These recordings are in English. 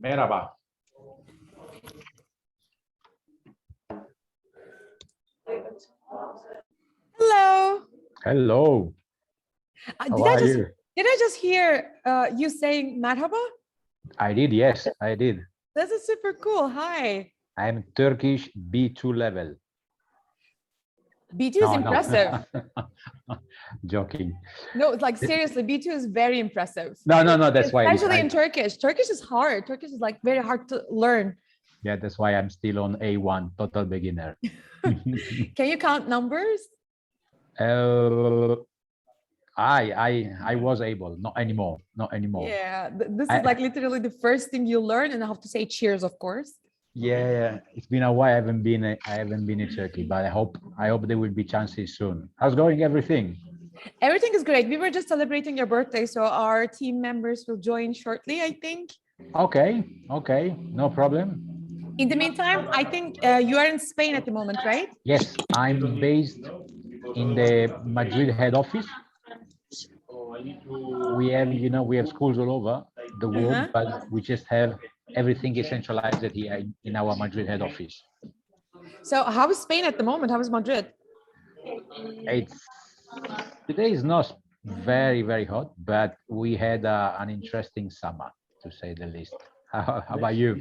Merhaba. Hello. Hello. How are you? Did I just hear you saying merhaba? I did, yes, I did. This is super cool. Hi. I'm Turkish B2 level. B2 is impressive. No. Joking. No, it's like seriously, B2 is very impressive. No, that's why. Especially in Turkish. Turkish is hard. Turkish is like very hard to learn. Yeah, that's why I'm still on A1, total beginner. Can you count numbers? I was able, not anymore. Yeah, this is like literally the first thing you learn, and I have to say cheers, of course. Yeah, it's been a while. I haven't been in Turkey, but I hope there will be chances soon. How's going everything? Everything is great. We were just celebrating your birthday, so our team members will join shortly, I think. Okay, no problem. In the meantime, I think you are in Spain at the moment, right? Yes, I'm based in the Madrid head office. We have schools all over the world, but we just have everything is centralized here in our Madrid head office. So how is Spain at the moment? How is Madrid? Today is not very, very hot, but we had an interesting summer, to say the least. How about you?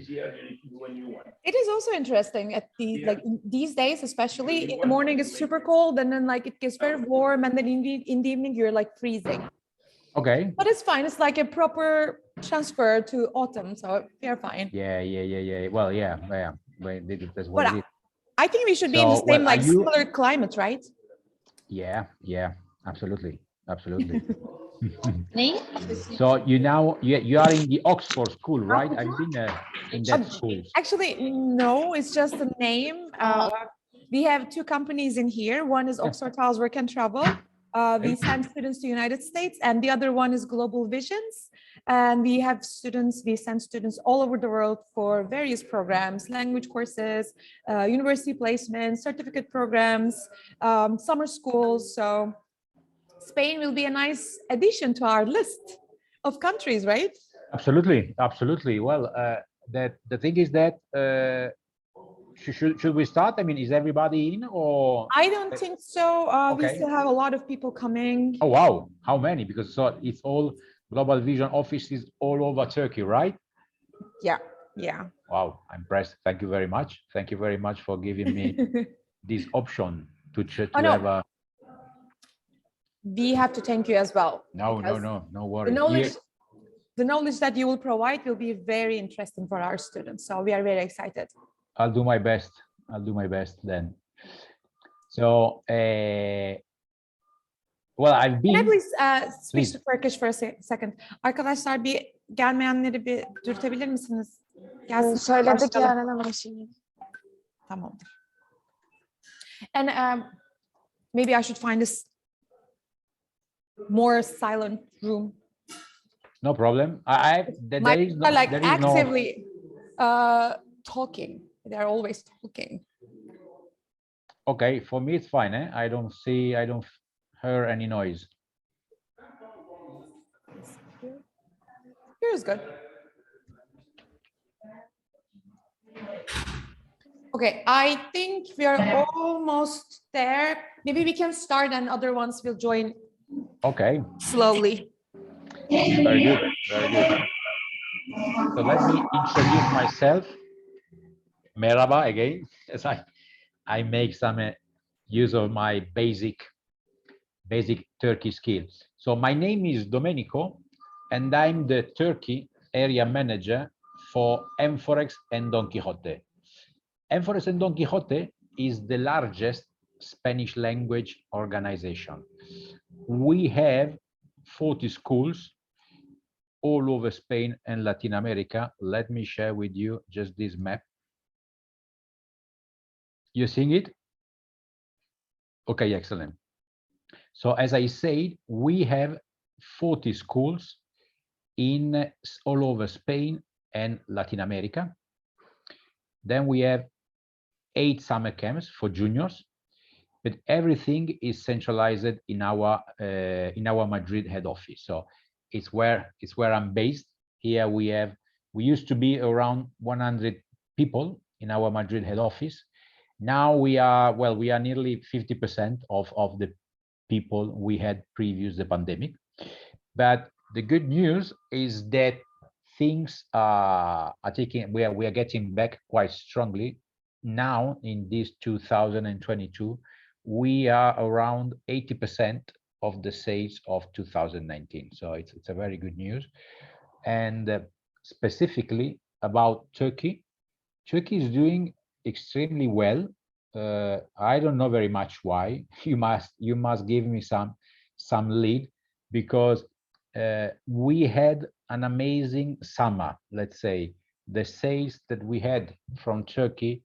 It is also interesting at these days, especially in the morning it's super cold, and then like it gets very warm, and then in the evening you're like freezing. Okay. But it's fine. It's like a proper transfer to autumn, so we're fine. Yeah. Well, yeah. That's what it is. I think we should be in the same similar climate, right? Yeah, absolutely. So you are in the Oxford school, right? I've been in that school. Actually, no, it's just a name. We have two companies in here. One is Oxford House Work and Travel. We send students to United States, and the other one is Global Visions. And we send students all over the world for various programs, language courses, university placements, certificate programs, summer schools. So Spain will be a nice addition to our list of countries, right? Absolutely. Well, the thing is that should we start? I mean, is everybody in or? I don't think so. Okay. We still have a lot of people coming. Oh, wow. How many? Because it's all Global Vision offices all over Turkey, right? Yeah. Wow, I'm impressed. Thank you very much. Thank you very much for giving me this option to have a. We have to thank you as well. No worries. The knowledge that you will provide will be very interesting for our students. So we are very excited. I'll do my best then. So, well, I've been. Can I please switch to Turkish for a second? Arkadaşlar bir gelmeyenleri bir dürtebilir misiniz? Gelsin. Söyledik yani ama şimdi. Tamamdır. And maybe I should find this more silent room. No problem. There is actively talking. They're always talking. Okay, for me it's fine. I don't hear any noise. Here's good. Okay, I think we are almost there. Maybe we can start and other ones will join. Okay. Slowly. Very good. So let me introduce myself. Merhaba again, as I make some use of my basic Turkish skills. So my name is Domenico, and I'm the Turkey area manager for ENFOREX and Don Quixote. ENFOREX and Don Quixote is the largest Spanish language organization. We have 40 schools all over Spain and Latin America. Let me share with you just this map. You seeing it? Okay, excellent. So as I said, we have 40 schools in all over Spain and Latin America. Then we have 8 summer camps for juniors, but everything is centralized in our Madrid head office. So it's where I'm based. Here we have We used to be around 100 people in our Madrid head office. Now we are, well, we are nearly 50% of the people we had previous the pandemic. But the good news is that things are taking, we are getting back quite strongly. Now in this 2022, we are around 80% of the sales of 2019. So it's a very good news. And specifically about Turkey, Turkey is doing extremely well. I don't know very much why. You must give me some lead, because we had an amazing summer. Let's say the sales that we had from Turkey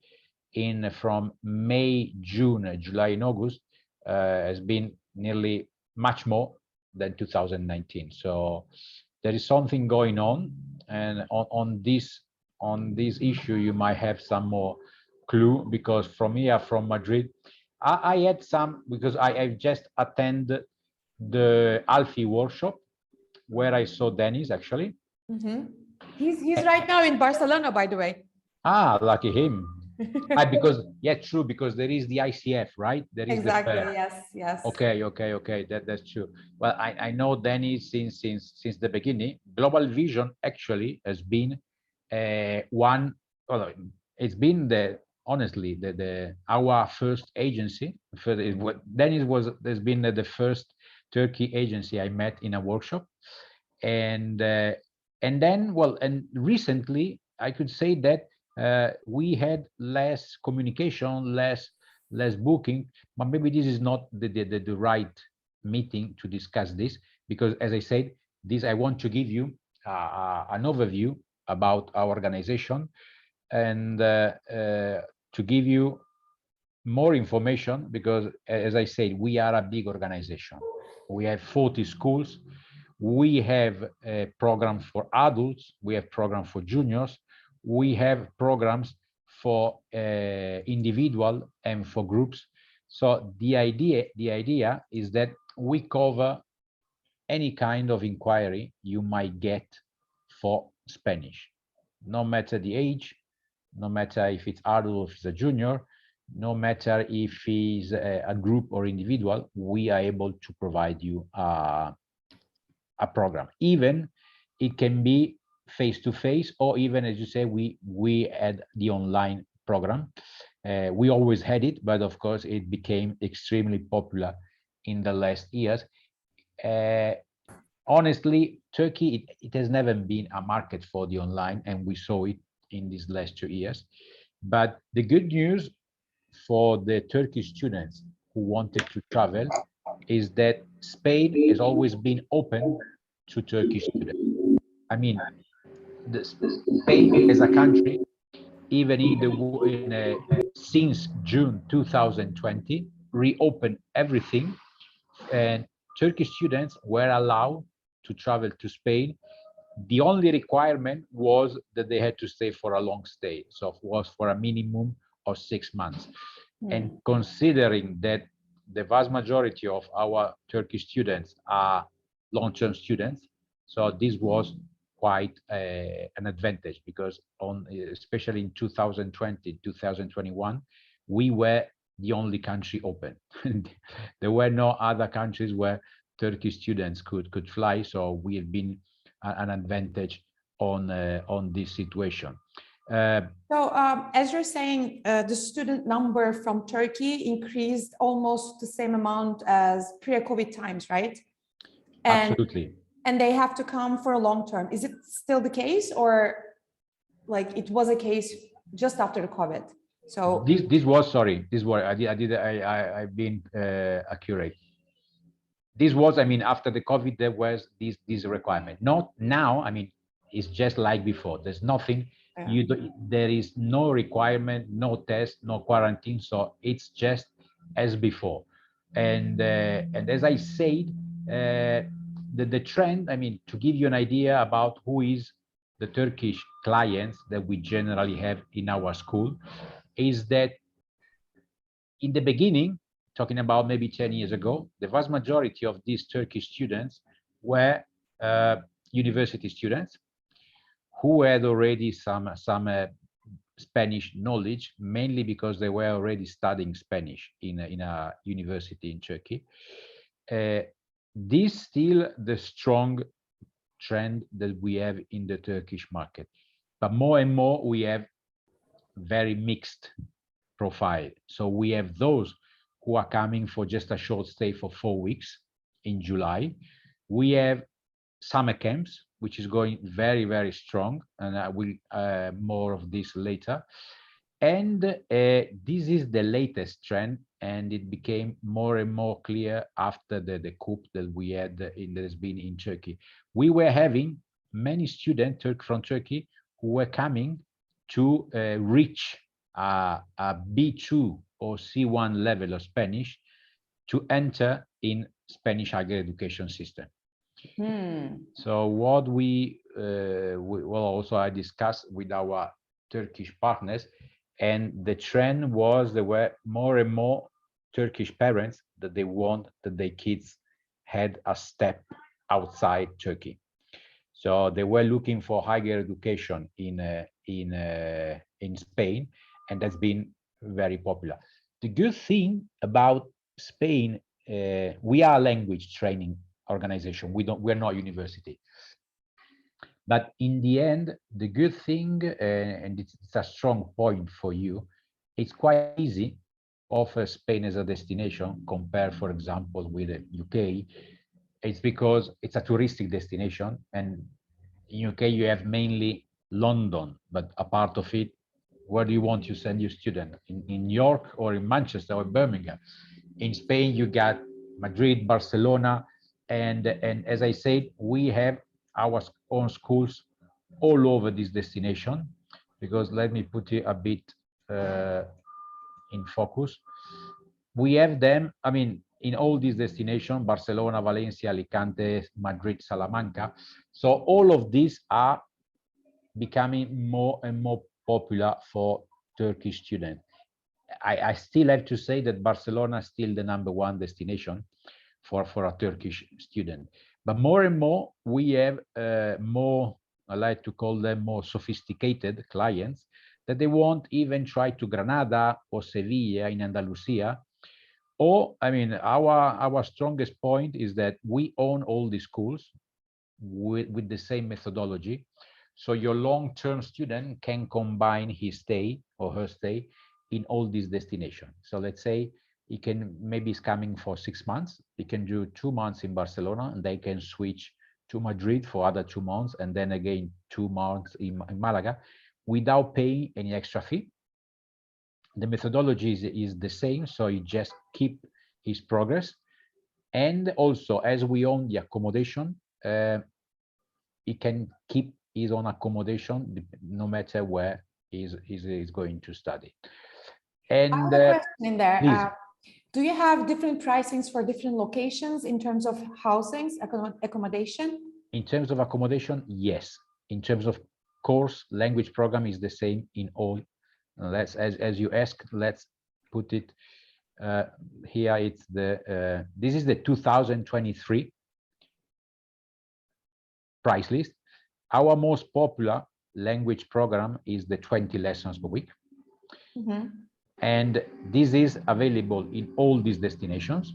from May, June, July, and August has been nearly much more than 2019. So there is something going on, and on this issue you might have some more clue, because from here, from Madrid, I had some, because I just attended the Alfie workshop where I saw Dennis actually. Mm-hmm. He's right now in Barcelona, by the way. Ah, lucky him. Because yeah, true, because there is the ICF, right? There is exactly. the fair. Yes. Okay. That's true. Well, I know Dennis since the beginning. Global Vision actually has been one. Well, it's been honestly our first agency. Dennis has been the first Turkey agency I met in a workshop, and then, well, and recently I could say that we had less communication, less booking, but maybe this is not the right meeting to discuss this, because as I said, I want to give you an overview about our organization, and to give you more information, because as I said, we are a big organization. We have 40 schools. We have programs for adults. We have programs for juniors. We have programs for individual and for groups. So the idea is that we cover any kind of inquiry you might get for Spanish, no matter the age, no matter if it's adult or if it's a junior, no matter if it's a group or individual, we are able to provide you a program. Even it can be face-to-face, or even, as you say, we had the online program. We always had it, but of course it became extremely popular in the last years. Honestly, Turkey, it has never been a market for the online, and we saw it in these last 2 years. But the good news for the Turkish students who wanted to travel is that Spain has always been open to Turkish students. I mean, Spain as a country, even since June 2020, reopened everything, and Turkish students were allowed to travel to Spain. The only requirement was that they had to stay for a long stay, so it was for a minimum of 6 months. And considering that the vast majority of our Turkish students are long-term students, so this was quite an advantage, because especially in 2020, 2021, we were the only country open. There were no other countries where Turkish students could fly, so we have been an advantage on this situation. So as you're saying, the student number from Turkey increased almost the same amount as pre-COVID times, right? Absolutely. And they have to come for a long term. Is it still the case, or like it was a case just after the COVID? So I've been accurate. This was, I mean, after the COVID, there was this requirement. Not now, I mean, it's just like before. There's nothing, there is no requirement, no test, no quarantine. So it's just as before. And as I said, the trend, I mean, to give you an idea about who is the Turkish clients that we generally have in our school, is that in the beginning, talking about maybe 10 years ago, the vast majority of these Turkish students were university students who had already some Spanish knowledge, mainly because they were already studying Spanish in a university in Turkey. This still the strong trend that we have in the Turkish market, but more and more we have very mixed profile. So we have those who are coming for just a short stay for 4 weeks in July. We have summer camps, which is going very, very strong, and I will more of this later. And this is the latest trend, and it became more and more clear after the coup that we had that has been in Turkey. We were having many students from Turkey who were coming to reach a B2 or C1 level of Spanish to enter in Spanish higher education system. So what we well, also I discussed with our Turkish partners, and the trend was there were more and more Turkish parents that they want that their kids had a step outside Turkey. So they were looking for higher education in Spain, and that's been very popular. The good thing about Spain, we are a language training organization. We're not university. But in the end, the good thing, and it's a strong point for you, it's quite easy offer Spain as a destination compared, for example, with the UK. It's because it's a touristic destination, and in UK you have mainly London, but a part of it, where do you want to send your student? In New York or in Manchester or Birmingham? In Spain you got Madrid, Barcelona, and as I said, we have our own schools all over this destination, because let me put it a bit in focus. We have them, I mean, in all these destinations, Barcelona, Valencia, Alicante, Madrid, Salamanca. So all of these are becoming more and more popular for Turkish students. I still have to say that Barcelona is still the #1 destination for a Turkish student. But more and more, we have more, I like to call them more sophisticated clients, that they won't even try to Granada or Sevilla in Andalusia. Or, I mean, our strongest point is that we own all the schools with the same methodology. So your long-term student can combine his stay or her stay in all these destinations. So let's say he can, maybe he's coming for 6 months. He can do 2 months in Barcelona, and they can switch to Madrid for other 2 months, and then again 2 months in Malaga, without paying any extra fee. The methodology is the same, so you just keep his progress. And also, as we own the accommodation, he can keep his own accommodation no matter where he's going to study. And I have a question in there. please. Do you have different pricings for different locations in terms of housings, accommodation? In terms of accommodation, yes. In terms of course, language program is the same in all. Let's, as you asked, let's put it here. It's the this is the 2023 price list. Our most popular language program is the 20 lessons per week. Mm-hmm. And this is available in all these destinations.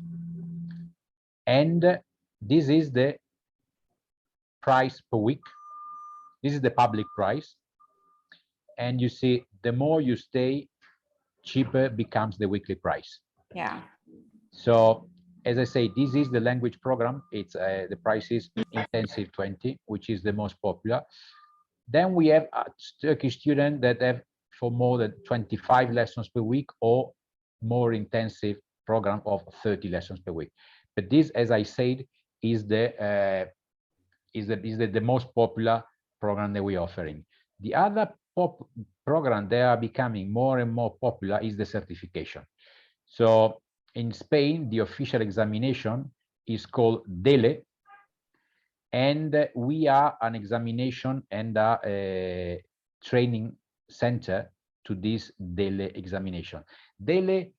And this is the price per week. This is the public price. And you see, the more you stay, cheaper becomes the weekly price. Yeah. So, as I say, this is the language program. It's the price is intensive 20, which is the most popular. Then we have a Turkish student that have for more than 25 lessons per week, or more intensive program of 30 lessons per week. But this, as I said, is the most popular program that we're offering. The other program that are becoming more and more popular is the certification. So in Spain, the official examination is called DELE, and we are an examination and a training center to this DELE examination. DELE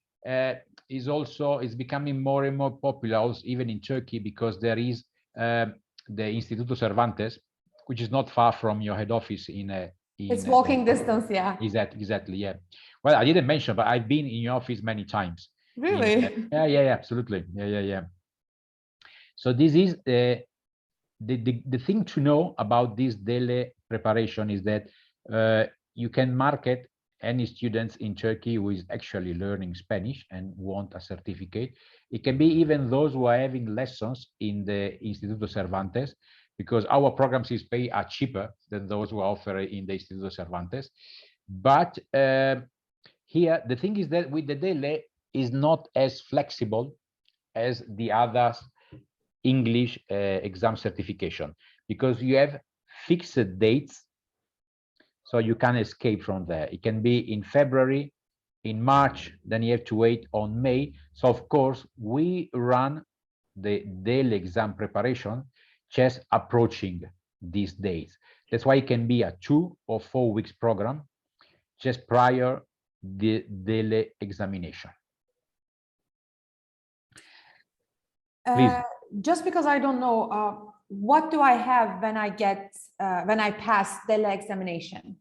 is becoming more and more popular, also even in Turkey, because there is the Instituto Cervantes, which is not far from your head office It's walking distance, yeah. Exactly, yeah. Well, I didn't mention, but I've been in your office many times. Really? Yeah, absolutely. Yeah. So this is the thing to know about this daily preparation is that you can market any students in Turkey who is actually learning Spanish and want a certificate. It can be even those who are having lessons in the Instituto Cervantes, because our programs are cheaper than those who are offered in the Instituto Cervantes. But here, the thing is that with the daily is not as flexible as the others English exam certification, because you have fixed dates, so you can escape from there. It can be in February, in March, then you have to wait on May. So of course, we run the daily exam preparation just approaching these days. That's why it can be a 2 or 4 weeks program just prior the daily examination. Please. Just because I don't know, what do I have when I pass the examination?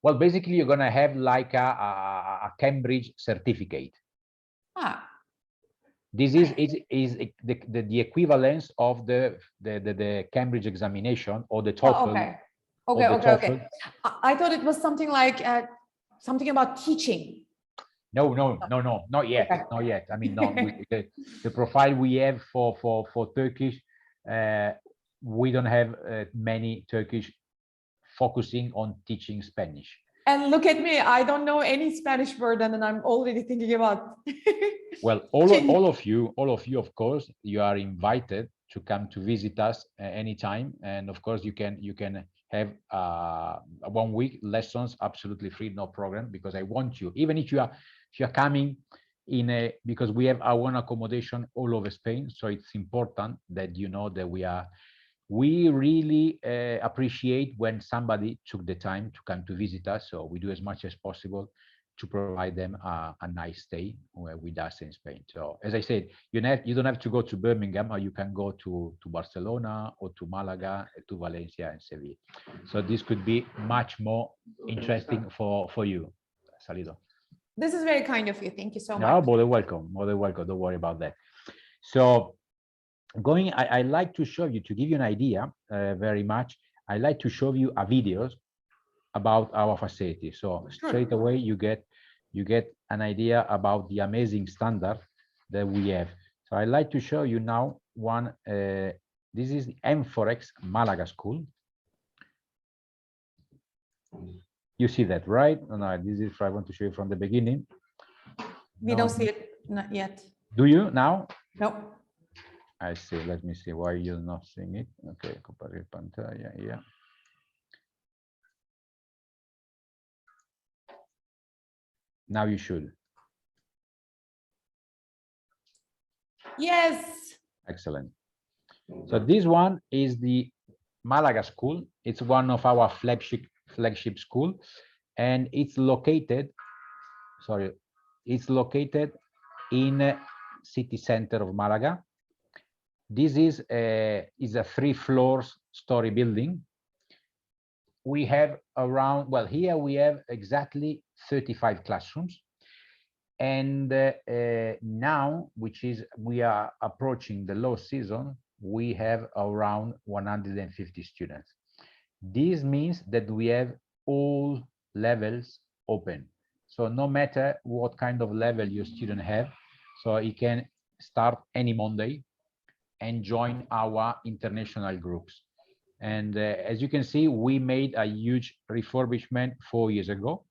Well, basically, you're going to have like a Cambridge certificate. This is the equivalence of the Cambridge examination or the TOEFL. Okay. I thought it was something like something about teaching. No, not yet. Okay. Not yet. I mean, no. The profile we have for Turkish, we don't have many Turkish focusing on teaching Spanish. And look at me, I don't know any Spanish word, and I'm already thinking about. Well, all of you, of course, you are invited to come to visit us anytime, and of course, you can have 1 week lessons absolutely free, no problem, because I want you, even if you're coming in because we have our own accommodation all over Spain, so it's important that you know that we really appreciate when somebody took the time to come to visit us. So we do as much as possible to provide them a nice stay with us in Spain. So as I said, you don't have to go to Birmingham, or you can go to Barcelona or to Malaga, to Valencia and Sevilla. So this could be much more interesting for you. Salido. This is very kind of you. Thank you so much. No, more than welcome. Don't worry about that. So I like to show you, to give you an idea very much, I like to show you a videos about our facility. So straight away you get an idea about the amazing standard that we have. So I like to show you now one. This is the ENFOREX Malaga school. You see that, right? No, this is I want to show you from the beginning. We don't see it, not yet. Do you now? No. I see. Let me see why you're not seeing it. Okay, compartir pantalla. Yeah. Now you should. Yes. Excellent. So this one is the Malaga school. It's one of our flagship school, and it's located. Sorry, it's located in city center of Malaga. This is a 3 story building. We have around, well, here we have exactly 35 classrooms. And now, we are approaching the low season, we have around 150 students. This means that we have all levels open. So no matter what kind of level your student have, so he can start any Monday and join our international groups. And as you can see, we made a huge refurbishment 4 years ago.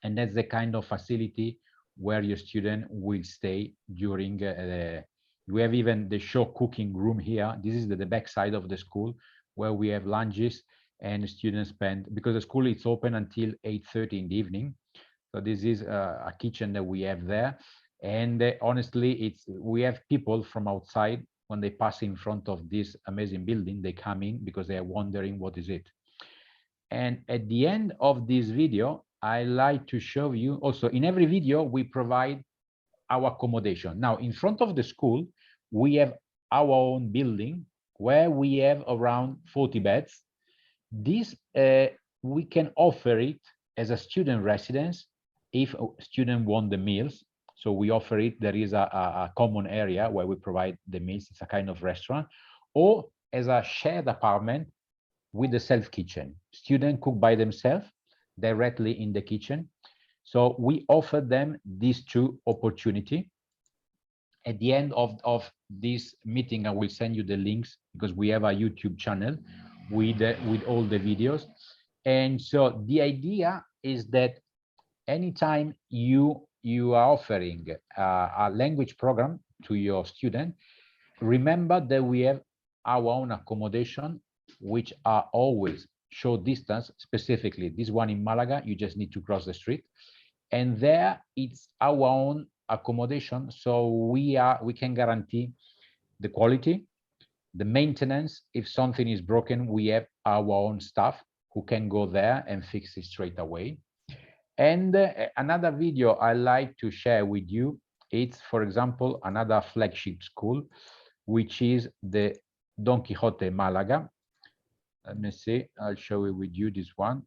And that's the kind of facility where your student will stay during we have even the show cooking room here. This is the back side of the school where we have lunches and students spend, because the school is open until 8:30 in the evening. So this is a kitchen that we have there. And honestly, we have people from outside, when they pass in front of this amazing building, they come in because they are wondering what is it. And at the end of this video, I like to show you also, in every video, we provide our accommodation. Now, in front of the school, we have our own building where we have around 40 beds. This we can offer it as a student residence if a student want the meals. So we offer it. There is a common area where we provide the meals. It's a kind of restaurant, or as a shared apartment with the self kitchen. Students cook by themselves directly in the kitchen. So we offer them these two opportunities. At the end of this meeting, I will send you the links because we have a YouTube channel with all the videos. And so the idea is that anytime you are offering a language program to your student, remember that we have our own accommodation, which are always short distance. Specifically, this one in Malaga, you just need to cross the street, and there it's our own accommodation. So we can guarantee the quality, the maintenance. If something is broken, we have our own staff who can go there and fix it straight away. And another video I like to share with you, it's, for example, another flagship school, which is the Don Quixote Malaga. Let me see, I'll show it with you, this one.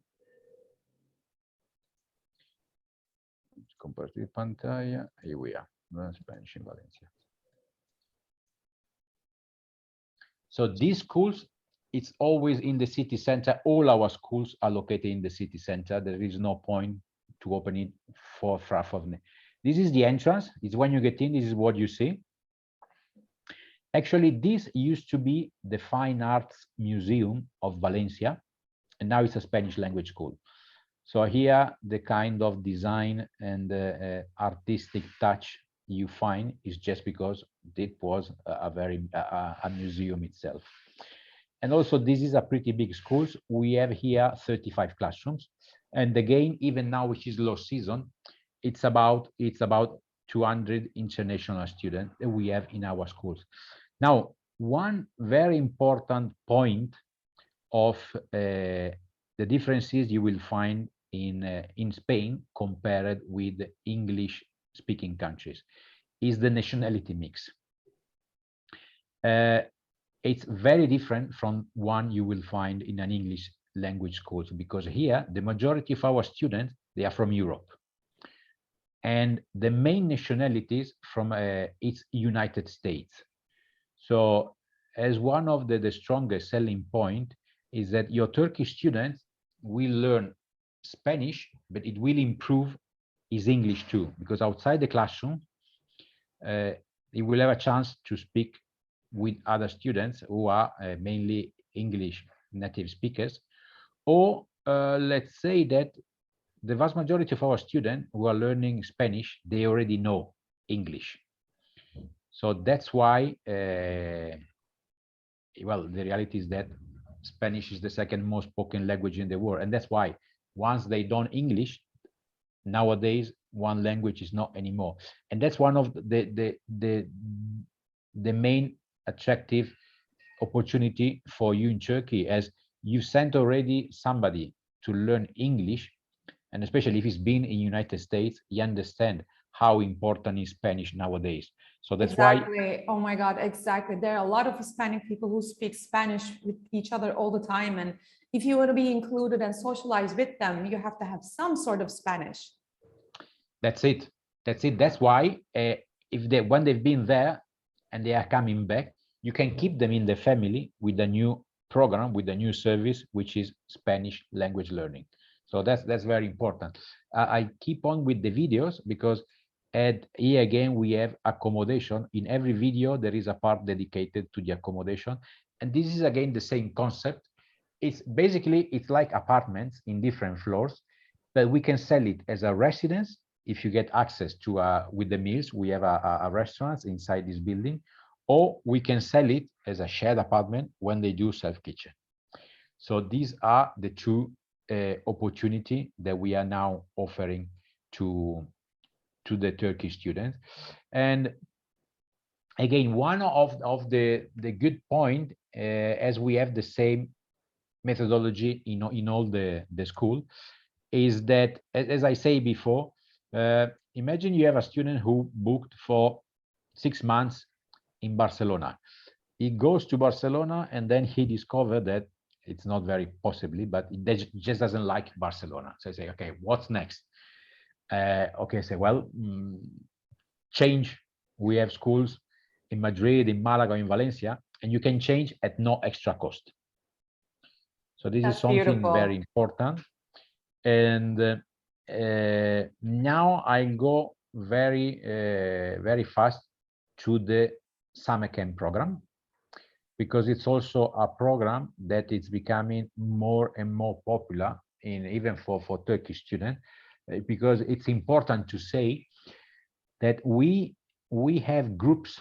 Compartir pantalla, here we are, Spanish in Valencia. So these schools, it's always in the city center. All our schools are located in the city center. There is no point to open it for far from it. This is the entrance. It's when you get in, this is what you see. Actually, this used to be the Fine Arts Museum of Valencia, and now it's a Spanish language school. So here, the kind of design and artistic touch you find is just because it was a museum itself. And also, this is a pretty big school. We have here 35 classrooms. And again, even now, which is low season, it's about 200 international students that we have in our schools. Now, one very important point of the differences you will find in Spain compared with English-speaking countries is the nationality mix. It's very different from one you will find in an English language school, because here the majority of our students, they are from Europe, and the main nationalities from it's United States. So as one of the strongest selling point is that your Turkish students will learn Spanish, but it will improve his English too, because outside the classroom, he will have a chance to speak with other students who are mainly English native speakers, or let's say that the vast majority of our students who are learning Spanish, they already know English. So that's why, well, the reality is that Spanish is the second most spoken language in the world. And that's why once they don't English, nowadays, one language is not anymore. And that's one of the main attractive opportunity for you in Turkey, as you sent already somebody to learn English, and especially if he's been in United States, you understand how important is Spanish nowadays. So that's exactly. why. Oh my God, exactly. There are a lot of Hispanic people who speak Spanish with each other all the time. And if you want to be included and socialize with them, you have to have some sort of Spanish. That's it. That's it. That's why when they've been there and they are coming back, you can keep them in the family with a new program, with a new service, which is Spanish language learning. So that's very important. I keep on with the videos because here again, we have accommodation. In every video, there is a part dedicated to the accommodation. And this is again the same concept. It's basically, it's like apartments in different floors, but we can sell it as a residence. If you get access to, with the meals, we have a restaurant inside this building, or we can sell it as a shared apartment when they do self-kitchen. So these are the two opportunity that we are now offering to the Turkish students. And again, one of the good point, as we have the same methodology in all the school, is that, as I say before, imagine you have a student who booked for 6 months in Barcelona. He goes to Barcelona and then he discovered that it's not very possibly, but it just doesn't like Barcelona. So I say, okay, what's next? Okay, say, well, change. We have schools in Madrid, in Malaga, in Valencia, and you can change at no extra cost. So this That's is something beautiful. very important. And now I go very fast to the summer camp program, because it's also a program that is becoming more and more popular even for Turkish students, because it's important to say that we have groups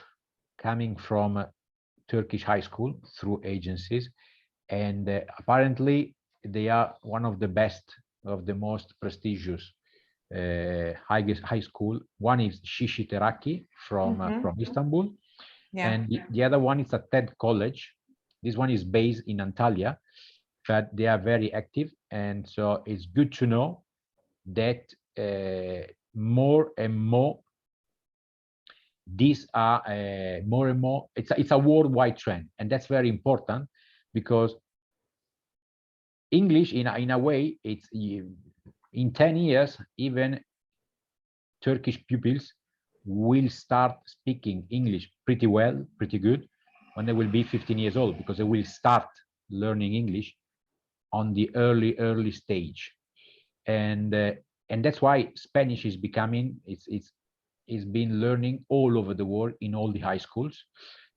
coming from Turkish high school through agencies, and apparently they are one of the best, of the most prestigious high school. One is Şişli from Istanbul, Yeah. and the other one is a TED college. This one is based in Antalya, but they are very active, and so it's good to know that more and more these are more and more, it's a worldwide trend, and that's very important, because English in a way, it's in 10 years even Turkish pupils will start speaking English pretty well, pretty good, when they will be 15 years old, because they will start learning English on the early stage. And that's why Spanish is becoming, it's been learning all over the world in all the high schools.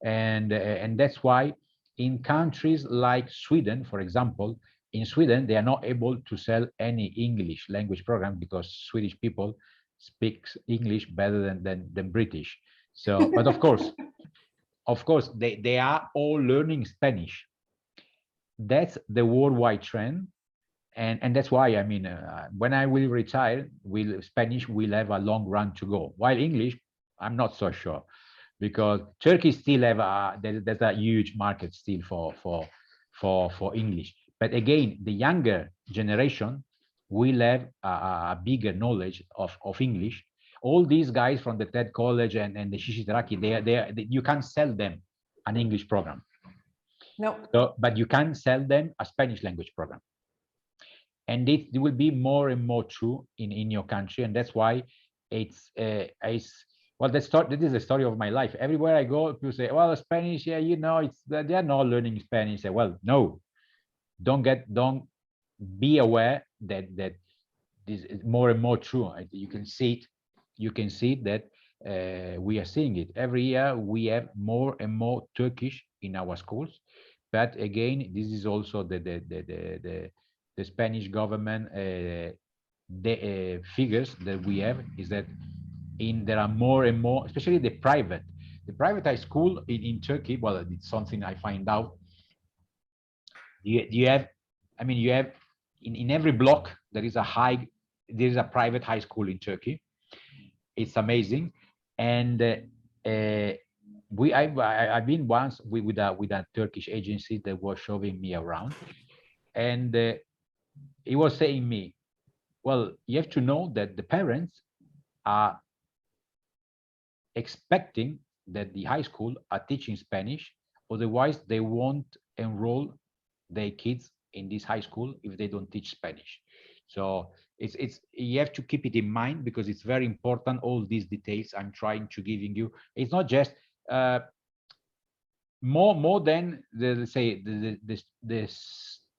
And that's why in countries like Sweden, for example, in Sweden, they are not able to sell any English language program, because Swedish people speaks English better than British. So, but of course, they are all learning Spanish. That's the worldwide trend, and that's why, I mean, when I will retire, Spanish will have a long run to go. While English, I'm not so sure, because Turkey still have there's a huge market still for English. But again, the younger generation will have a bigger knowledge of English. All these guys from the TED College and the Şişli, you can't sell them an English program. No. So, but you can sell them a Spanish language program. And it will be more and more true in your country. And that's why well, this is the story of my life. Everywhere I go, people say, well, Spanish, yeah, you know, they are not learning Spanish. I say, well, no, don't be aware that this is more and more true. You can see it that we are seeing it every year. We have more and more Turkish in our schools, but again, this is also the Spanish government figures that we have, is that there are more and more, especially the private high school in Turkey. Well, it's something I find out. You have in every block there is a private high school in Turkey. It's amazing. And I've been once with a Turkish agency that was showing me around, and he was saying me, well, you have to know that the parents are expecting that the high school are teaching Spanish, otherwise they won't enroll their kids in this high school if they don't teach Spanish. So it's you have to keep it in mind, because it's very important. All these details I'm trying to giving you, it's not just more than the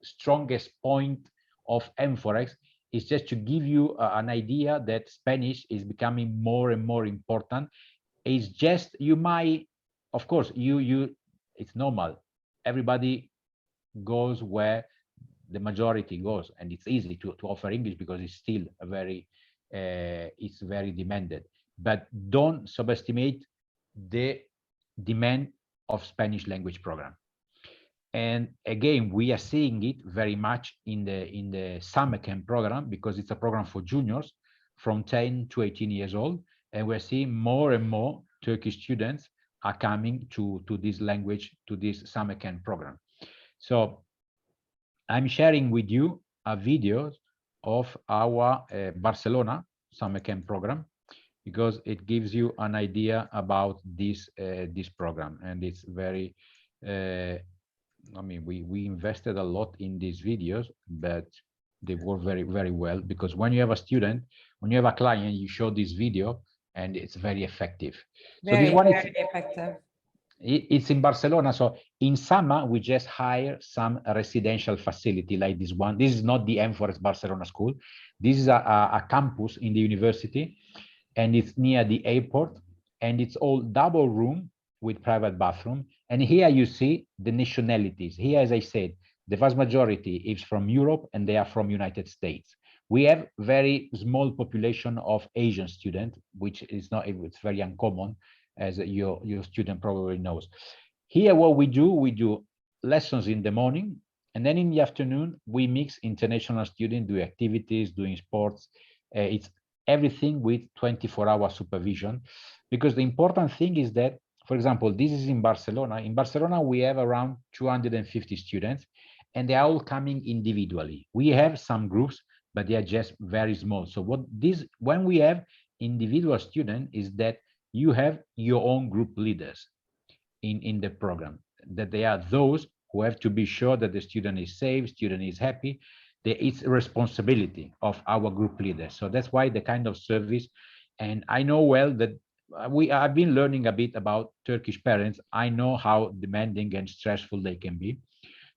strongest point of ENFOREX is just to give you an idea that Spanish is becoming more and more important. It's just, you might, of course, it's normal. Everybody goes where the majority goes, and it's easy to offer English because it's still it's very demanded. But don't subestimate the demand of Spanish language program. And again, we are seeing it very much in the summer camp program, because it's a program for juniors from 10 to 18 years old, and we're seeing more and more Turkish students are coming to this language, to this summer camp program. So I'm sharing with you a video of our Barcelona summer camp program, because it gives you an idea about this program, and it's very I mean, we invested a lot in these videos, but they work very, very well, because when you have a student, when you have a client, you show this video and it's very effective. So this one is Very effective. it's in Barcelona. So in summer, we just hire some residential facility like this one. This is not the ENFOREX Barcelona school. This is a campus in the university, and it's near the airport, and it's all double room with private bathroom. And here you see the nationalities. Here, as I said, the vast majority is from Europe, and they are from United States. We have very small population of Asian students, which is not, it's very uncommon, as your student probably knows. Here, what we do lessons in the morning, and then in the afternoon, we mix international students, do activities, doing sports. It's everything with 24-hour supervision, because the important thing is that, for example, this is in Barcelona. In Barcelona, we have around 250 students, and they are all coming individually. We have some groups, but they are just very small. So when we have individual students, is that you have your own group leaders in the program, that they are those who have to be sure that the student is safe, student is happy. It's a responsibility of our group leaders. So that's why the kind of service, and I know well that I've been learning a bit about Turkish parents. I know how demanding and stressful they can be.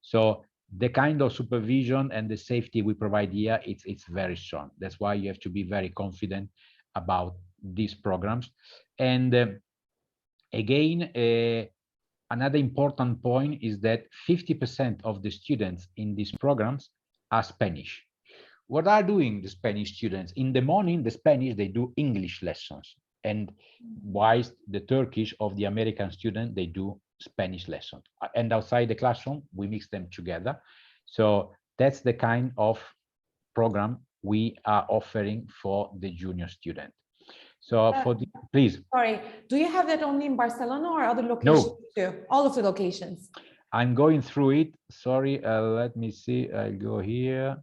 So the kind of supervision and the safety we provide here, it's very strong. That's why you have to be very confident about these programs. And again, another important point is that 50% of the students in these programs are Spanish. What are doing the Spanish students? In the morning, the Spanish, they do English lessons. And whilst the Turkish of the American student, they do Spanish lessons. And outside the classroom, we mix them together. So that's the kind of program we are offering for the junior student. So please. Sorry, do you have that only in Barcelona or other locations too? All of the locations. I'm going through it. Sorry, let me see. I'll go here.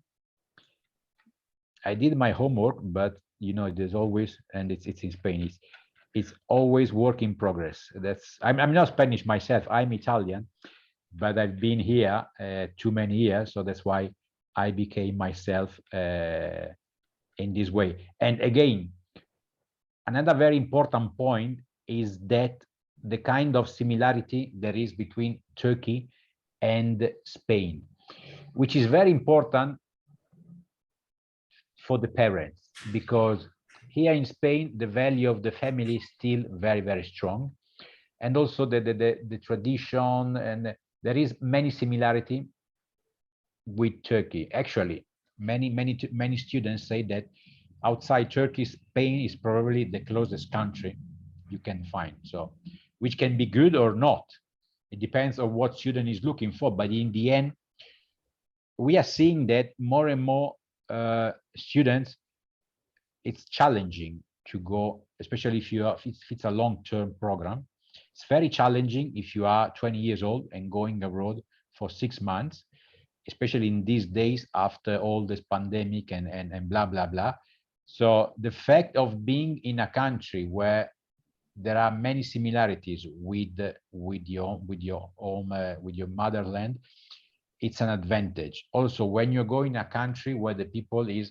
I did my homework, but you know, there's always, and it's in Spanish. It's always work in progress. I'm not Spanish myself. I'm Italian, but I've been here too many years, so that's why I became myself in this way. And again, another very important point is that the kind of similarity there is between Turkey and Spain, which is very important for the parents, because here in Spain, the value of the family is still very, very strong. And also the tradition, and there is many similarity with Turkey. Actually, many students say that outside Turkey, Spain is probably the closest country you can find. So, which can be good or not. It depends on what student is looking for. But in the end, we are seeing that more and more students, it's challenging to go, especially if it's a long-term program. It's very challenging if you are 20 years old and going abroad for 6 months, especially in these days after all this pandemic and blah, blah, blah. So the fact of being in a country where there are many similarities with your motherland, it's an advantage. Also, when you go in a country where the people is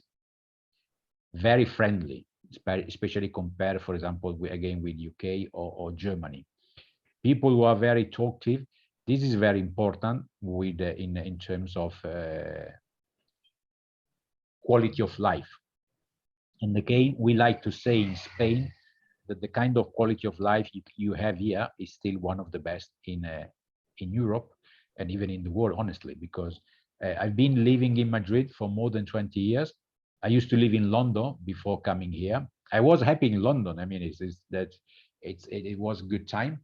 very friendly, especially compared, for example, with UK or Germany, people who are very talkative. This is very important with in terms of quality of life. And again, we like to say in Spain that the kind of quality of life you have here is still one of the best in Europe and even in the world, honestly, because I've been living in Madrid for more than 20 years. I used to live in London before coming here. I was happy in London. I mean, it was a good time.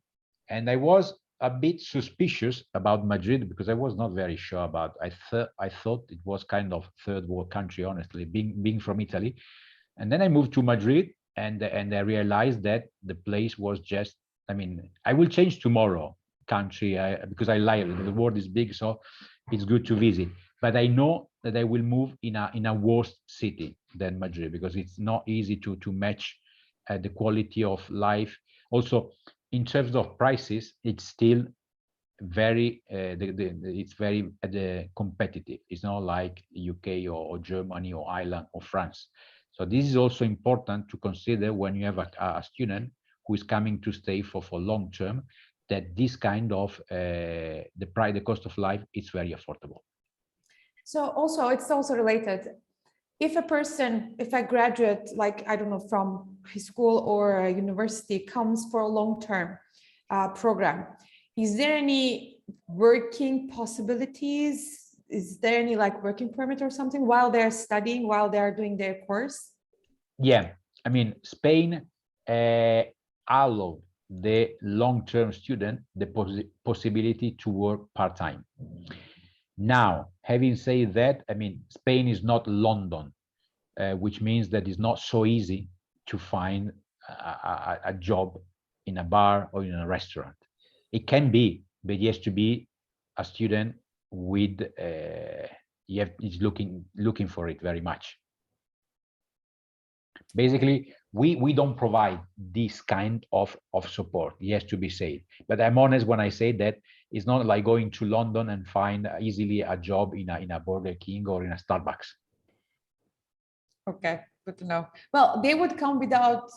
And I was a bit suspicious about Madrid because I was not very sure about. I thought it was kind of third world country, honestly, being from Italy. And then I moved to Madrid, and I realized that the place was just. I mean, I will change tomorrow country because I like it. The world is big, so it's good to visit. But I know that I will move in a worse city than Madrid because it's not easy to match the quality of life. Also, in terms of prices, it's still very it's very competitive. It's not like UK or Germany or Ireland or France. So this is also important to consider when you have a student who is coming to stay for long term, that this kind of the cost of life is very affordable. So also, it's also related. If a graduate, like, I don't know, from high school or a university comes for a long-term program, is there any working possibilities? Is there any like working permit or something while they're studying, while they're doing their course? Yeah, I mean, Spain allowed the long-term student the possibility to work part-time. Now, having said that, I mean, Spain is not London, which means that it's not so easy to find a job in a bar or in a restaurant. It can be, but it has to be a student with is looking for it very much. Basically, we don't provide this kind of support. It has to be said. But I'm honest when I say that it's not like going to London and find easily a job in a Burger King or in a Starbucks. Okay, good to know. Well, they would come without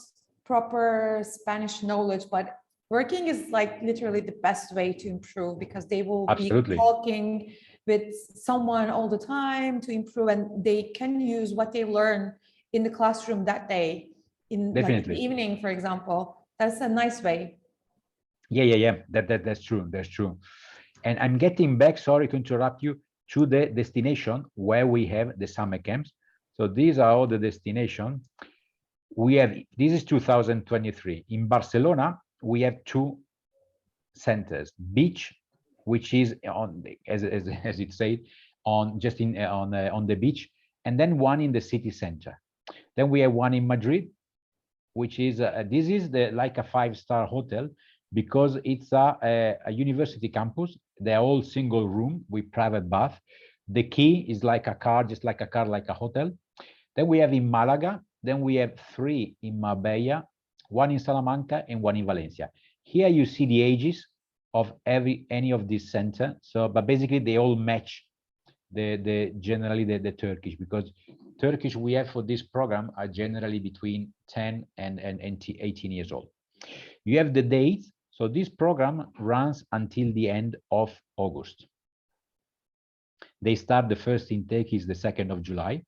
proper Spanish knowledge, but working is like literally the best way to improve, because they will Absolutely. be talking with someone all the time to improve, and they can use what they learn in the classroom that day, in like the evening, for example. That's a nice way. Yeah. That's true. That's true. And I'm getting back, sorry to interrupt you, to the destination where we have the summer camps. So these are all the destinations. We have, this is 2023. In Barcelona, we have two centers: beach, which is on, as it said, on just in on the beach, and then one in the city center. Then we have one in Madrid, which is this is the like a 5-star hotel, because it's a university campus. They're all single room with private bath. The key is like a car, just like a car, like a hotel. Then we have in Malaga. Then we have 3 in Marbella, 1 in Salamanca, and 1 in Valencia. Here you see the ages of any of these center. So, but basically they all match generally the Turkish, because Turkish we have for this program are generally between 10 and 18 years old. You have the dates. So this program runs until the end of August. They start, the first intake is the 2nd of July.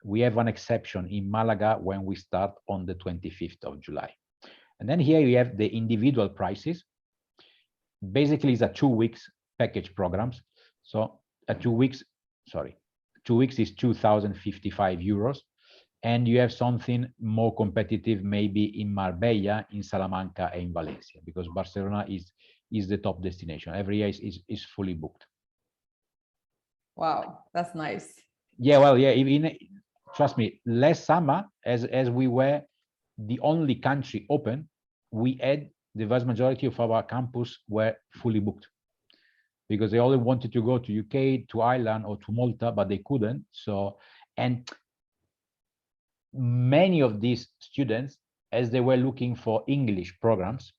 We have one exception in Malaga when we start on the 25th of July. And then here you have the individual prices. Basically, it's a 2 weeks package programs. So a 2 weeks, sorry, 2 weeks is 2,055 euros. And you have something more competitive, maybe in Marbella, in Salamanca, and in Valencia, because Barcelona is the top destination. Every year is fully booked. Wow, that's nice. Yeah, well, yeah, trust me, last summer, as we were the only country open, we had the vast majority of our campus were fully booked, because they only wanted to go to UK, to Ireland, or to Malta, but they couldn't. So, and many of these students, as they were looking for English programs,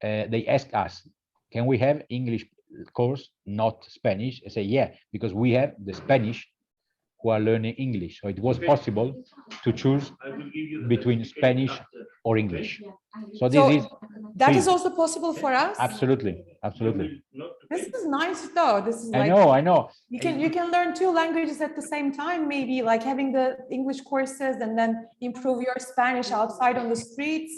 they asked us, can we have English course, not Spanish? I say, yeah, because we have the Spanish who are learning English. So it was possible to choose between Spanish or English. So that is also possible for us? Absolutely. This is nice though. This is I like, know. You can learn 2 languages at the same time, maybe like having the English courses and then improve your Spanish outside on the streets.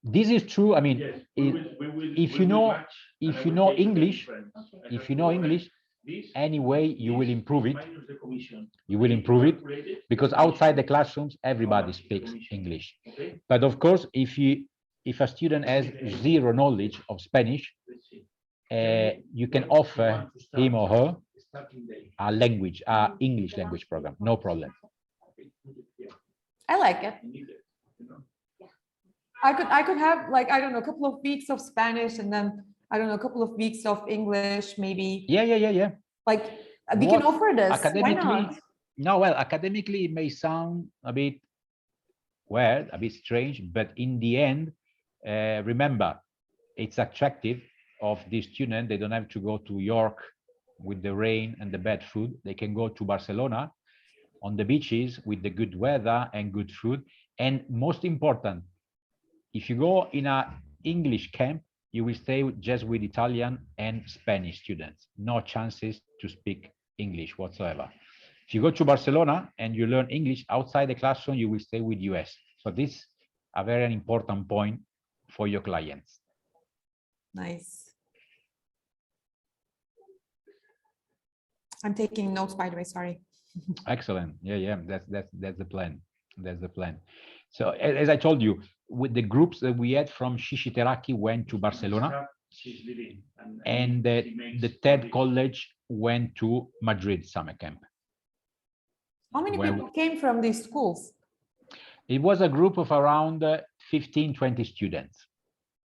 This is true. I mean, if you know English, anyway, you will improve it. You will improve it, because outside the classrooms, everybody speaks English. But of course, if a student has zero knowledge of Spanish, you can offer him or her a English language program, no problem. I like it. I could have, like, I don't know, a couple of weeks of Spanish and then, I don't know, a couple of weeks of English, maybe. Yeah. Like, we can offer this. Academically, why not? No, well, academically it may sound a bit weird, a bit strange, but in the end, remember, it's attractive of these students, they don't have to go to York with the rain and the bad food. They can go to Barcelona on the beaches with the good weather and good food. And most important, if you go in a English camp, you will stay just with Italian and Spanish students. No chances to speak English whatsoever. If you go to Barcelona and you learn English outside the classroom, you will stay with US. So this is a very important point for your clients. Nice. I'm taking notes, by the way, sorry. Excellent. Yeah. That's the plan. That's the plan. So as I told you, with the groups that we had from Shishiteraki went to Barcelona, and the TED college went to Madrid summer camp. How many people came from these schools? It was a group of around 15, 20 students.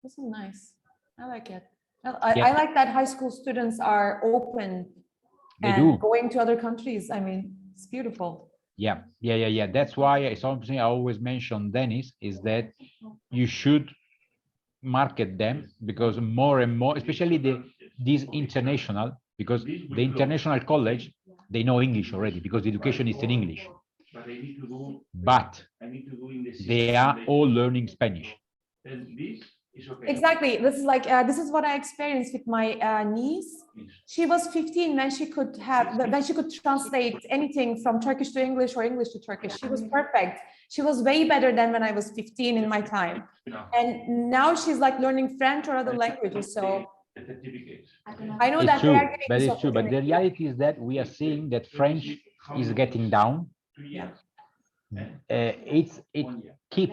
This is nice. I like it. I like that high school students are open and going to other countries. I mean, it's beautiful. Yeah. That's why it's something I always mention, Dennis, is that you should market them, because more and more, especially these international, because the international college, they know English already because the education is in English. But they are all learning Spanish. Exactly. This is like this is what I experienced with my niece. She was 15 when she could translate anything from Turkish to English or English to Turkish. She was perfect. She was way better than when I was 15 in my time. And now she's like learning French or other languages. So I know that it's true. But the reality is that we are seeing that French is getting down. It keep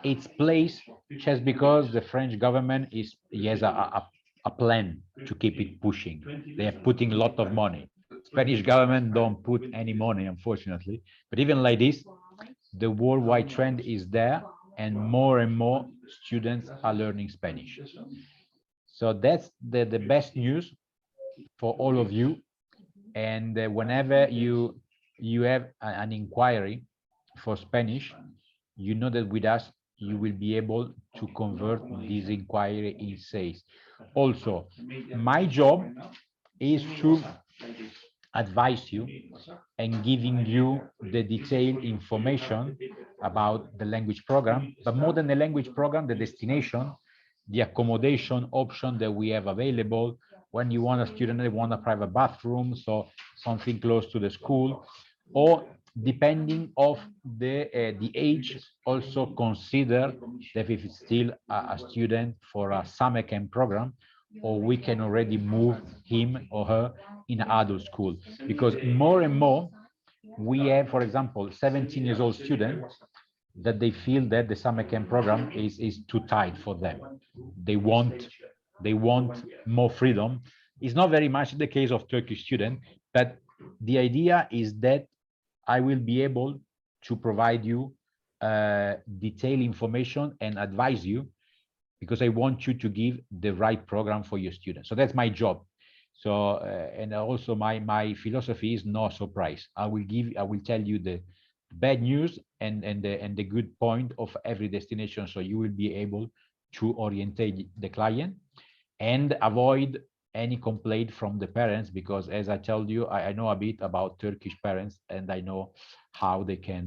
its place just because the French government has a plan to keep it pushing. They are putting a lot of money. Spanish government don't put any money, unfortunately. But even like this, the worldwide trend is there, and more students are learning Spanish. So that's the best news for all of you. And whenever you have an inquiry for Spanish, you know that with us, you will be able to convert this inquiry in sales. Also, my job is to advise you and giving you the detailed information about the language program, but more than the language program, the destination, the accommodation option that we have available. When you want a student, they want a private bathroom, so something close to the school, or depending of the age, also consider that if it's still a student for a summer camp program, or we can already move him or her in adult school. Because more and more, we have, for example, 17 years old students that they feel that the summer camp program is too tight for them. They want more freedom. It's not very much the case of Turkish students, but the idea is that I will be able to provide you detailed information and advise you, because I want you to give the right program for your students. So that's my job. So and also my philosophy is no surprise. I will tell you the bad news and the good point of every destination, so you will be able to orientate the client and avoid any complaint from the parents, because as I told you, I know a bit about Turkish parents, and I know how they can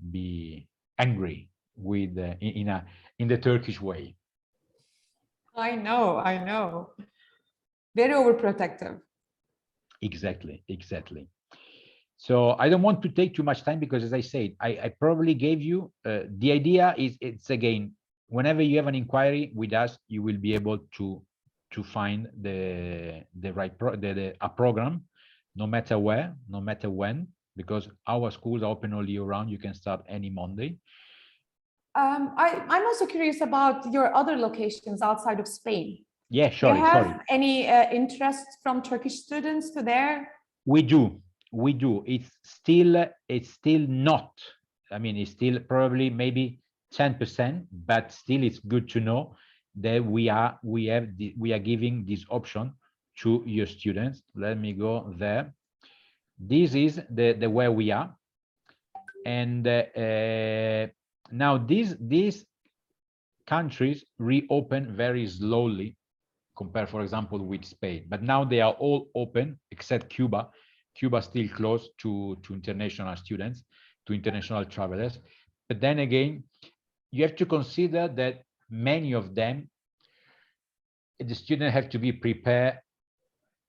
be angry with in the Turkish way. I know. Very overprotective. Exactly. So I don't want to take too much time, because as I said, I probably gave you the idea is, it's again, whenever you have an inquiry with us, you will be able to find the right a program, no matter where, no matter when, because our schools are open all year round. You can start any Monday. I'm also curious about your other locations outside of Spain. Yeah, sure. Do you have any interest from Turkish students to there? We do. It's still not. I mean, it's still probably maybe 10%, but still, it's good to know that we are giving this option to your students. Let me go there. This is the where we are, and now these countries reopen very slowly compare, for example, with Spain. But now they are all open except Cuba. Cuba still closed to international students, to international travelers. But then again, you have to consider that many of them, the students have to be prepared.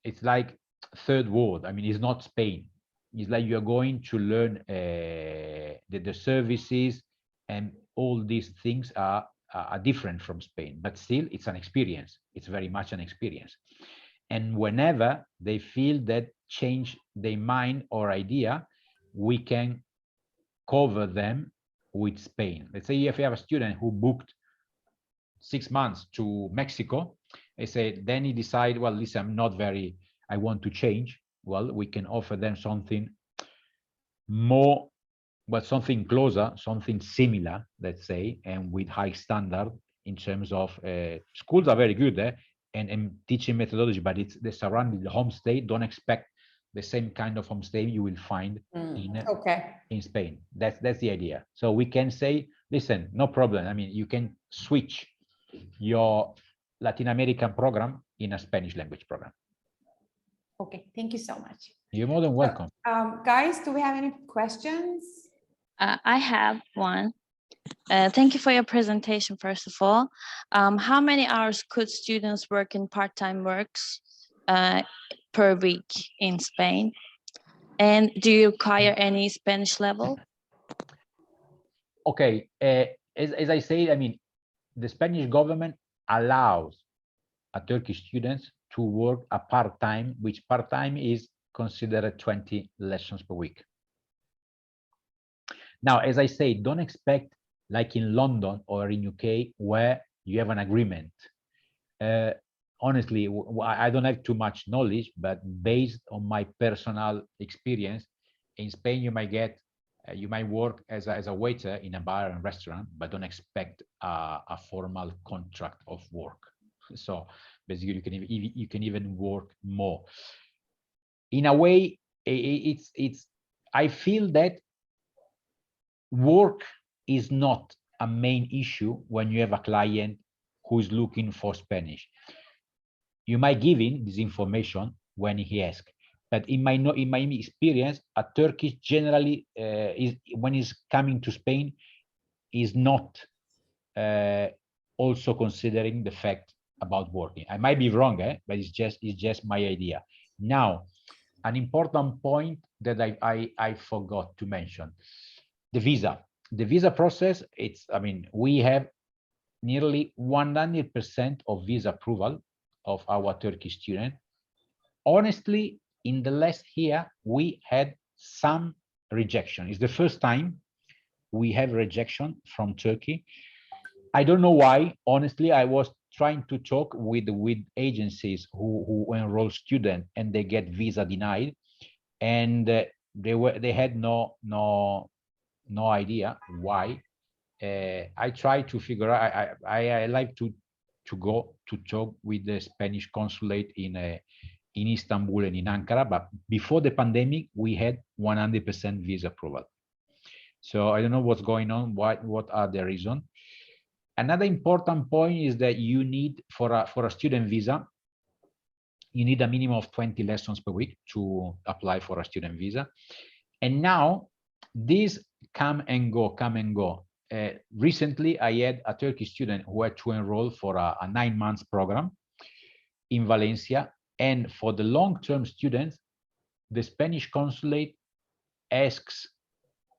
It's like third world. I mean, it's not Spain. It's like you're going to learn the services, and all these things are different from Spain, but still it's an experience. It's very much an experience. And whenever they feel that change their mind or idea, we can cover them with Spain. Let's say if you have a student who booked 6 months to Mexico, they say, then he decide, well, listen, I want to change. Well, we can offer them something more, but something closer, something similar, let's say, and with high standard in terms of schools are very good and teaching methodology, but it's the surrounding, the homestay. Don't expect the same kind of homestay you will find in Spain. That's the idea. So we can say, listen, no problem. I mean, you can switch your Latin American program in a Spanish language program. Okay, thank you so much. You're more than welcome. Guys, do we have any questions? I have one. Thank you for your presentation, first of all. How many hours could students work in part-time works per week in Spain? And do you require any Spanish level? Okay, as I say, I mean, the Spanish government allows a Turkish students to work a part-time, which part-time is considered 20 lessons per week. Now, as I say, don't expect like in London or in UK where you have an agreement. Honestly, I don't have too much knowledge, but based on my personal experience, in Spain, you might work as a waiter in a bar and restaurant, but don't expect a formal contract of work. So basically, you can even work more. In a way, I feel that work is not a main issue when you have a client who is looking for Spanish. You might give him this information when he asks, but in my experience, a Turkish generally when he's coming to Spain is not also considering the fact about working. I might be wrong, but it's just my idea. Now, an important point that I forgot to mention: the visa. The visa process. We have nearly 100% of visa approval of our Turkish student. Honestly, in the last year, we had some rejection. It's the first time we have rejection from Turkey. I don't know why. Honestly, I was trying to talk with agencies who enroll students and they get visa denied, and they had no idea why. I try to figure out. I like to go to talk with the Spanish consulate in Istanbul and in Ankara, but before the pandemic, we had 100% visa approval. So I don't know what's going on. What are the reasons? Another important point is that you need for a student visa, you need a minimum of 20 lessons per week to apply for a student visa. And now these come and go. Recently, I had a Turkish student who had to enroll for a 9 months program in Valencia. And for the long-term students, the Spanish consulate asks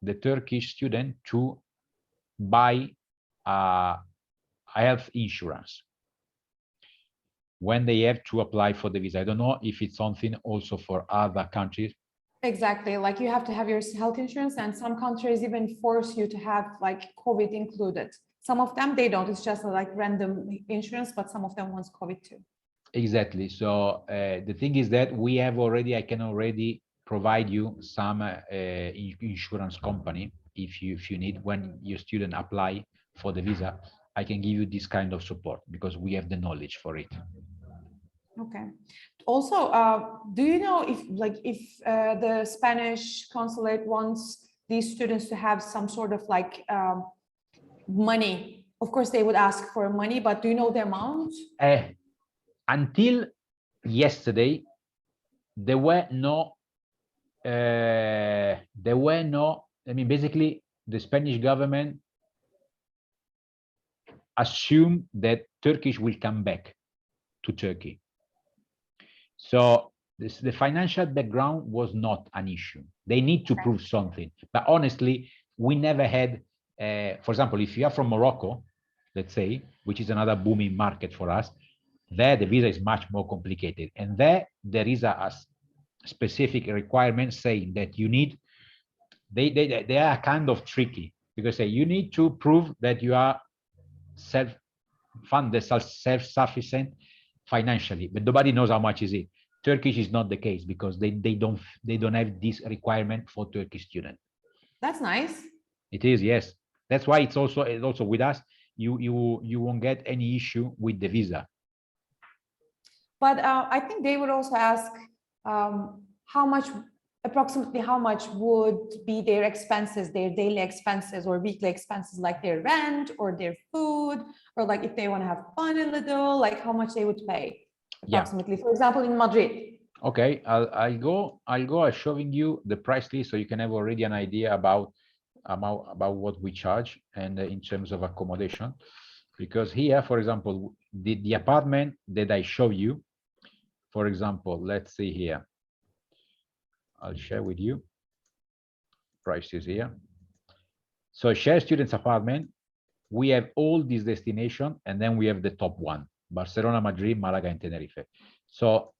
the Turkish student to buy a health insurance when they have to apply for the visa. I don't know if it's something also for other countries. Exactly, like you have to have your health insurance, and some countries even force you to have like COVID included. Some of them, they don't, it's just like random insurance, but some of them wants COVID too. Exactly. So the thing is that I can already provide you some insurance company if you need, when your student apply for the visa. I can give you this kind of support because we have the knowledge for it. Okay. Also, do you know if the Spanish consulate wants these students to have some sort of like money? Of course, they would ask for money, but do you know the amount? until yesterday, there were no, I mean, basically, the Spanish government assumed that Turkish will come back to Turkey. So the financial background was not an issue. They need to prove something. But honestly, we never had, for example, if you are from Morocco, let's say, which is another booming market for us, there the visa is much more complicated. And there is a specific requirement saying that you need, they are kind of tricky because you need to prove that you are self-funded, self-sufficient financially, but nobody knows how much is it. Turkish is not the case because they don't have this requirement for Turkish students. That's nice. It is, yes. That's why it's also with us. You won't get any issue with the visa. But I think they would also ask approximately how much would be their expenses, their daily expenses or weekly expenses, like their rent or their food, or like if they want to have fun a little, like how much they would pay approximately. For example, in Madrid. Okay, I'll go showing you the price list so you can have already an idea about what we charge and in terms of accommodation. Because here, for example, the apartment that I show you, for example, let's see here. I'll share with you. Price is here. So share students apartment. We have all these destinations, and then we have the top one: Barcelona, Madrid, Malaga, and Tenerife. So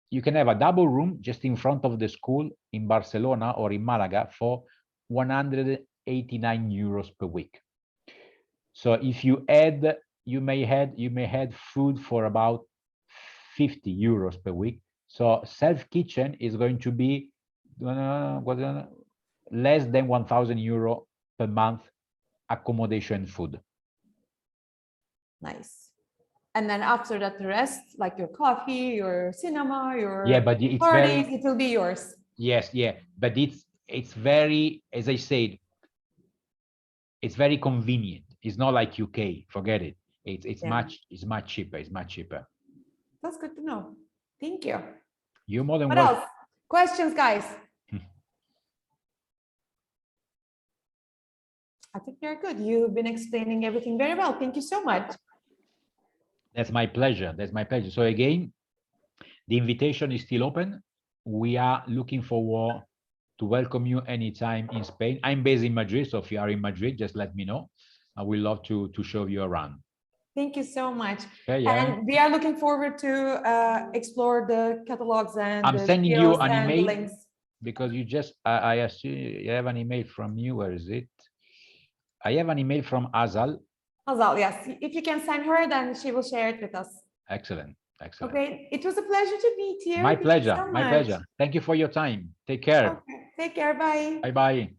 you can have a double room just in front of the school in Barcelona or in Malaga for 189 euros per week. So if you add, you may have food for about 50 euros per week. So self kitchen is going to be less than 1,000 euro per month accommodation food. Nice. And then after that, the rest, like your coffee, your cinema, your but it's parties, it will be yours. Yes, yeah, but it's very, as I said, it's very convenient. It's not like UK. Forget it. It's much cheaper. It's much cheaper. That's good to know. Thank you. You're more than What welcome. else? Questions, guys? I think you're good. You've been explaining everything very well. Thank you so much. That's my pleasure. That's my pleasure. So again, the invitation is still open. We are looking forward to welcome you anytime in Spain. I'm based in Madrid, so if you are in Madrid, just let me know. I would love to show you around. Thank you so much. Okay, yeah. And we are looking forward to explore the catalogs and I'm sending you an email links. because you just, I assume you have an email from you. Where is it? I have an email from Azal. Azal, yes. If you can send her, then she will share it with us. Excellent. Excellent. Okay. It was a pleasure to meet you. My Thank you pleasure. so My much. pleasure. Thank you for your time. Take care. Okay. Take care. Bye. Bye-bye.